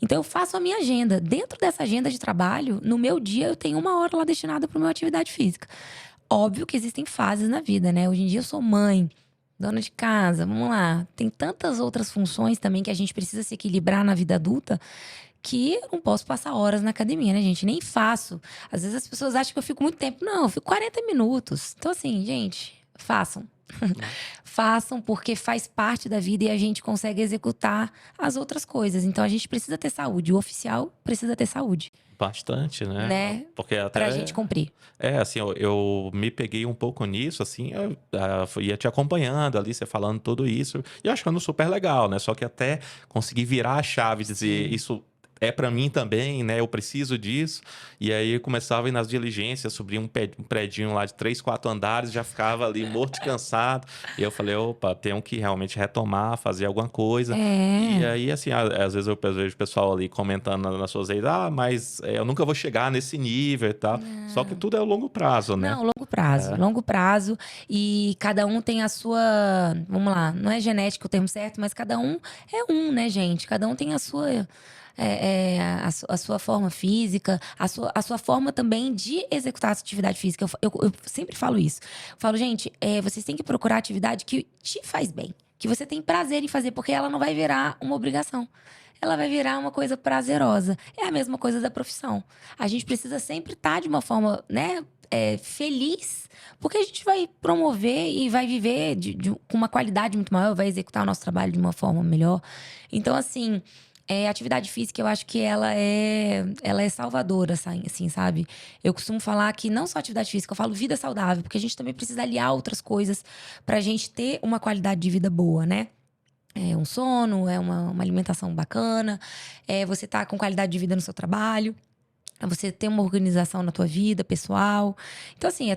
Então, eu faço a minha agenda. Dentro dessa agenda de trabalho, no meu dia, eu tenho uma hora lá destinada para minha atividade física. Óbvio que existem fases na vida, né? Hoje em dia, eu sou mãe, dona de casa, vamos lá. Tem tantas outras funções também que a gente precisa se equilibrar na vida adulta que eu não posso passar horas na academia, né, gente? Nem faço. Às vezes as pessoas acham que eu fico muito tempo. Não, eu fico 40 minutos. Então, assim, gente, façam. Façam, porque faz parte da vida e a gente consegue executar as outras coisas. Então, a gente precisa ter saúde. O oficial precisa ter saúde, Bastante, né? né? Porque Pra gente até cumprir. assim, eu me peguei um pouco nisso, assim, eu ia te acompanhando ali, você falando tudo isso, e eu achando super legal, né? Só que até conseguir virar a chave e dizer, Sim. isso é pra mim também, né? Eu preciso disso. E aí eu começava a ir nas diligências, subia um predinho lá de 3, 4 andares, já ficava ali morto de cansado. E eu falei, opa, tenho que realmente retomar, fazer alguma coisa. E É. aí, assim, às vezes eu vejo o pessoal ali comentando nas suas redes, mas eu nunca vou chegar nesse nível e tal. Só que Não. tudo é o longo prazo, né? Não, longo prazo, É. longo prazo. E cada um tem a sua. Vamos lá, não é genética o termo certo, mas cada um é um, né, gente? Cada um tem a sua. A sua forma física, a sua forma também de executar a atividade física. Eu sempre falo isso. Eu falo, gente, vocês têm que procurar atividade que te faz bem, que você tem prazer em fazer, porque ela não vai virar uma obrigação. Ela vai virar uma coisa prazerosa. É a mesma coisa da profissão. A gente precisa sempre estar de uma forma, né, feliz, porque a gente vai promover e vai viver com uma qualidade muito maior, vai executar o nosso trabalho de uma forma melhor. Então, assim, a atividade física, eu acho que ela é salvadora, assim, sabe? Eu costumo falar que não só atividade física, eu falo vida saudável, porque a gente também precisa aliar outras coisas pra gente ter uma qualidade de vida boa, né? É um sono, é uma alimentação bacana, você tá com qualidade de vida no seu trabalho, é você ter uma organização na tua vida pessoal. Então, assim,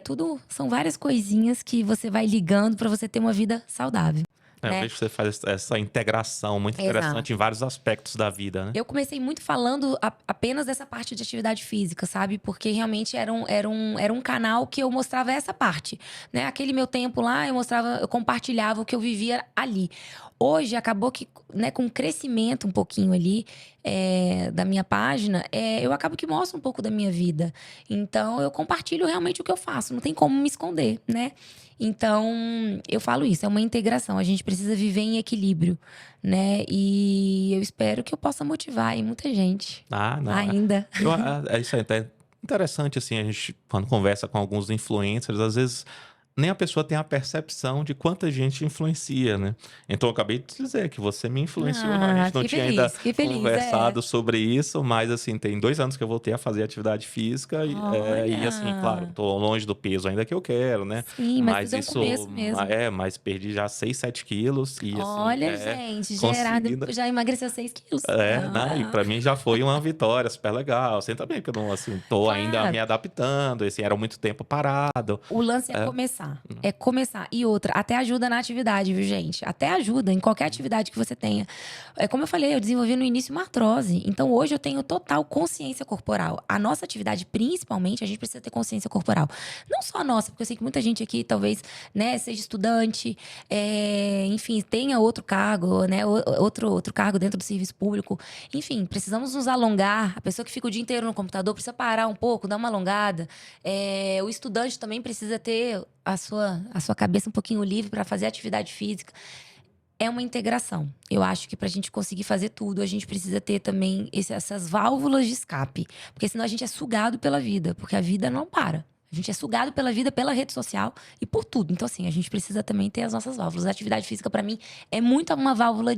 são várias coisinhas que você vai ligando pra você ter uma vida saudável, Eu né? vejo que você faz essa integração muito interessante em Exato. vários aspectos da vida, né? Eu comecei muito falando apenas dessa parte de atividade física, sabe? Porque realmente era um canal que eu mostrava essa parte, né? Aquele meu tempo lá, eu compartilhava o que eu vivia ali. Hoje, acabou que, né, com o crescimento um pouquinho ali da minha página, eu acabo que mostro um pouco da minha vida. Então, eu compartilho realmente o que eu faço, não tem como me esconder, né? Então, eu falo isso, é uma integração. A gente precisa viver em equilíbrio, né? E eu espero que eu possa motivar aí muita gente Não. ainda. Isso é até interessante, assim, a gente, quando conversa com alguns influencers, às vezes nem a pessoa tem a percepção de quanta gente influencia, né? Então eu acabei de dizer que você me influenciou, a Ah, gente não tinha ainda fiquei feliz, conversado sobre isso, mas assim, tem 2 anos que eu voltei a fazer atividade física e assim, claro, Olha, tô longe do peso ainda que eu quero, né? sim, mas Mas tudo é um isso, começo mesmo. mas perdi já 6, 7 quilos e assim, Olha, gente, conseguindo. já emagreceu 6 quilos. Não, e Ah, pra mim já foi uma vitória super legal. Assim também, porque eu não, assim, tô ainda me claro. adaptando, assim, era muito tempo parado. O lance é É, começar. É começar. E outra, até ajuda na atividade, viu, gente? Até ajuda em qualquer atividade que você tenha. É como eu falei, eu desenvolvi no início uma artrose. Então hoje eu tenho total consciência corporal. A nossa atividade, principalmente, a gente precisa ter consciência corporal. Não só a nossa, porque eu sei que muita gente aqui talvez, né, seja estudante, enfim, tenha outro cargo, né? Outro cargo dentro do serviço público. Enfim, precisamos nos alongar. A pessoa que fica o dia inteiro no computador precisa parar um pouco, dar uma alongada. O estudante também precisa ter a sua cabeça um pouquinho livre para fazer atividade física. É uma integração. Eu acho que para a gente conseguir fazer tudo, a gente precisa ter também essas válvulas de escape. Porque senão a gente é sugado pela vida, porque a vida não para. A gente é sugado pela vida, pela rede social e por tudo. Então, assim, a gente precisa também ter as nossas válvulas. A atividade física, para mim, é muito uma válvula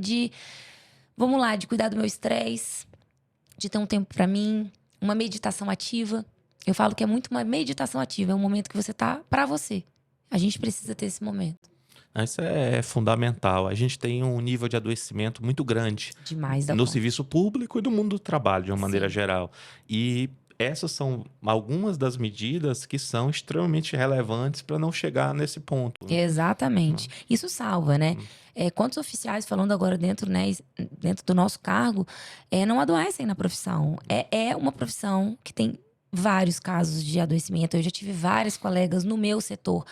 vamos lá, de cuidar do meu estresse, de ter um tempo para mim, uma meditação ativa. Eu falo que é muito uma meditação ativa, é um momento que você tá para você. A gente precisa ter esse momento. isso é fundamental. A gente tem um nível de adoecimento muito grande Demais da no conta. serviço público e no mundo do trabalho, de uma maneira Sim. geral. E essas são algumas das medidas que são extremamente relevantes para não chegar nesse ponto, né? Exatamente. Isso salva, né? Quantos oficiais, falando agora dentro, né, dentro do nosso cargo, não adoecem na profissão. É uma profissão que tem vários casos de adoecimento. Eu já tive vários colegas no meu setor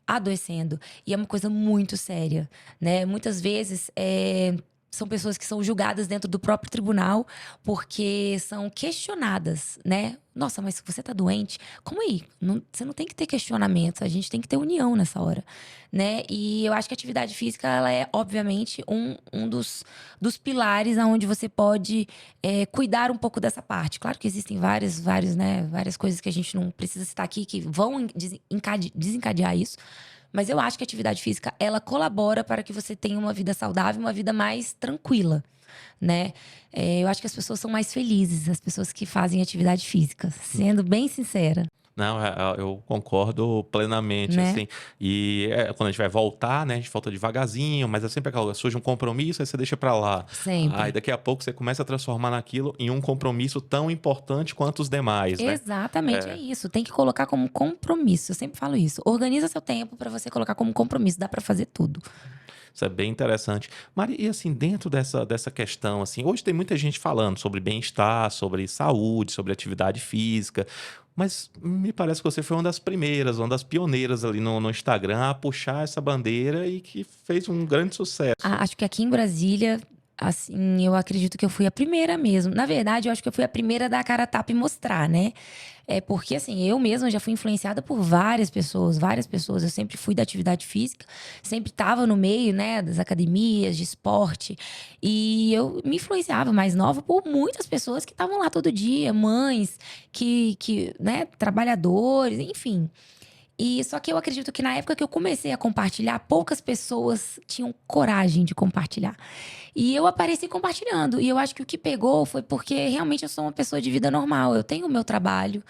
adoecendo. E é uma coisa muito séria, né? Muitas vezes são pessoas que são julgadas dentro do próprio tribunal porque são questionadas, né? Nossa, mas você tá doente? Como aí? Você não tem que ter questionamentos, a gente tem que ter união nessa hora, né? E eu acho que a atividade física, ela é, obviamente, um dos pilares aonde você pode cuidar um pouco dessa parte. Claro que existem várias coisas que a gente não precisa citar aqui que vão desencadear isso. Mas eu acho que a atividade física, ela colabora para que você tenha uma vida saudável, uma vida mais tranquila, né? Eu acho que as pessoas são mais felizes, as pessoas que fazem atividade física, sendo bem sincera, Não, eu concordo plenamente, né? assim. E quando a gente vai voltar, né? A gente volta devagarzinho, mas é sempre aquela coisa, surge um compromisso, aí você deixa pra lá. Aí Sempre. daqui a pouco você começa a transformar naquilo em um compromisso tão importante quanto os demais, né? Exatamente, é É, isso. Tem que colocar como compromisso. Eu sempre falo isso. Organiza seu tempo para você colocar como compromisso. Dá para fazer tudo. isso é bem interessante. Mari, e assim, dentro dessa questão, assim, hoje tem muita gente falando sobre bem-estar, sobre saúde, sobre atividade física, mas me parece que você foi uma das primeiras, uma das pioneiras ali no Instagram a puxar essa bandeira e que fez um grande sucesso. Acho que aqui em Brasília, assim, eu acredito que eu fui a primeira mesmo. Na verdade, eu acho que eu fui a primeira a dar a cara a tapa e mostrar, né? É porque, assim, eu mesma já fui influenciada por várias pessoas, várias pessoas. Eu sempre fui da atividade física, sempre estava no meio, né, das academias, de esporte. E eu me influenciava mais nova por muitas pessoas que estavam lá todo dia, mães, né, trabalhadores, enfim. E só que eu acredito que na época que eu comecei a compartilhar, poucas pessoas tinham coragem de compartilhar. E eu apareci compartilhando. E eu acho que o que pegou foi porque realmente eu sou uma pessoa de vida normal. Eu tenho o meu trabalho,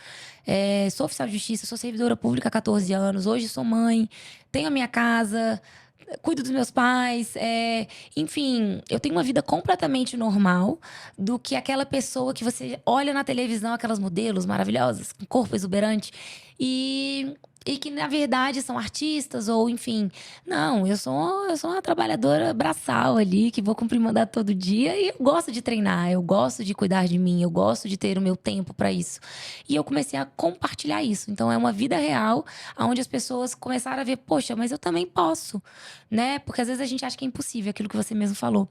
sou oficial de justiça, sou servidora pública há 14 anos, hoje sou mãe, tenho a minha casa, cuido dos meus pais. Enfim, eu tenho uma vida completamente normal do que aquela pessoa que você olha na televisão, aquelas modelos maravilhosas, com corpo exuberante. E que, na verdade, são artistas ou, enfim. Não, eu sou uma trabalhadora braçal ali, que vou cumprir mandato todo dia. E eu gosto de treinar, eu gosto de cuidar de mim, eu gosto de ter o meu tempo para isso. E eu comecei a compartilhar isso. Então, é uma vida real, onde as pessoas começaram a ver, poxa, mas eu também posso, né? Porque às vezes a gente acha que é impossível, aquilo que você mesmo falou.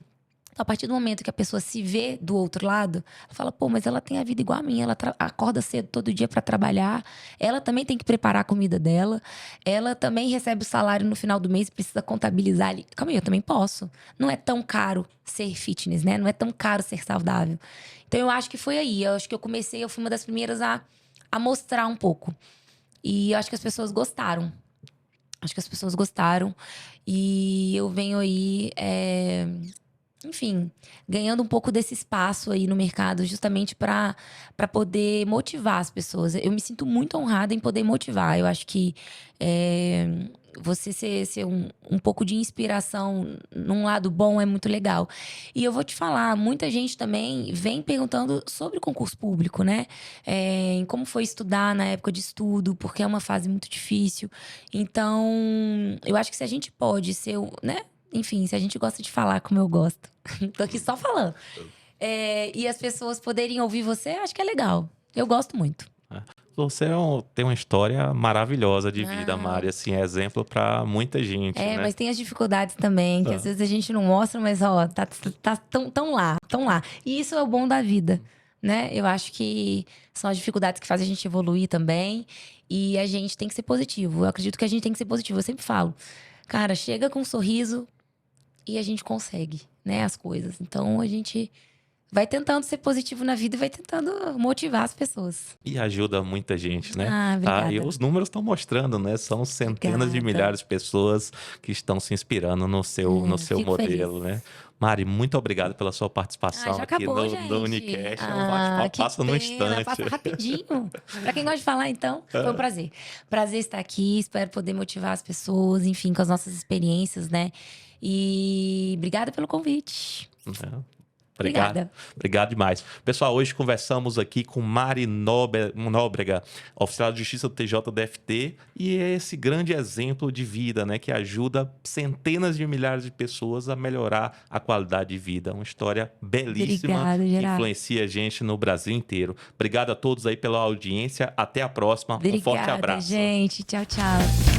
Então, a partir do momento que a pessoa se vê do outro lado, ela fala, pô, mas ela tem a vida igual a minha, ela acorda cedo todo dia para trabalhar, ela também tem que preparar a comida dela, ela também recebe o salário no final do mês, precisa contabilizar ali. Calma aí, eu também posso. Não é tão caro ser fitness, né? Não é tão caro ser saudável. Então, eu acho que foi aí. Eu acho que eu fui uma das primeiras a mostrar um pouco. E eu acho que as pessoas gostaram. Acho que as pessoas gostaram. E eu venho aí, enfim, ganhando um pouco desse espaço aí no mercado, justamente para poder motivar as pessoas. Eu me sinto muito honrada em poder motivar. Eu acho que você ser um pouco de inspiração num lado bom é muito legal. E eu vou te falar, muita gente também vem perguntando sobre o concurso público, né? Em como foi estudar na época de estudo, porque é uma fase muito difícil. Então, eu acho que se a gente pode ser, né? Enfim, se a gente gosta de falar como eu gosto. Tô aqui só falando. E as pessoas poderem ouvir você, acho que é legal. Eu gosto muito. Você tem uma história maravilhosa de vida, Ah, Mari, assim, é exemplo para muita gente, né? mas tem as dificuldades também, que às vezes a gente não mostra, mas ó, tá tão lá, tão lá. E isso é o bom da vida, né? Eu acho que são as dificuldades que fazem a gente evoluir também. E a gente tem que ser positivo. Eu acredito que a gente tem que ser positivo. Eu sempre falo, cara, chega com um sorriso e a gente consegue, né, as coisas. Então a gente vai tentando ser positivo na vida e vai tentando motivar as pessoas. E ajuda muita gente, né? Ah, Tá? E obrigada. os números estão mostrando, né? São centenas de Obrigada. milhares de pessoas que estão se inspirando no seu Fico feliz. modelo, né? Mari, muito obrigado pela sua participação Já aqui acabou, no gente. Unicast. É um bate-papo, Que passa no pena. instante. Passa rapidinho. Pra quem gosta de falar, então, foi um prazer. Prazer estar aqui. Espero poder motivar as pessoas, enfim, com as nossas experiências, né? E obrigada pelo convite. É. Obrigado. Obrigada. Obrigado demais. Pessoal, hoje conversamos aqui com Mari Nóbrega, oficial de justiça do TJDFT, e é esse grande exemplo de vida, né, que ajuda centenas de milhares de pessoas a melhorar a qualidade de vida. Uma história belíssima Obrigada, que Gerardo. influencia a gente no Brasil inteiro. Obrigado a todos aí pela audiência. Até a próxima. Um forte Obrigada, abraço. gente. Tchau, tchau.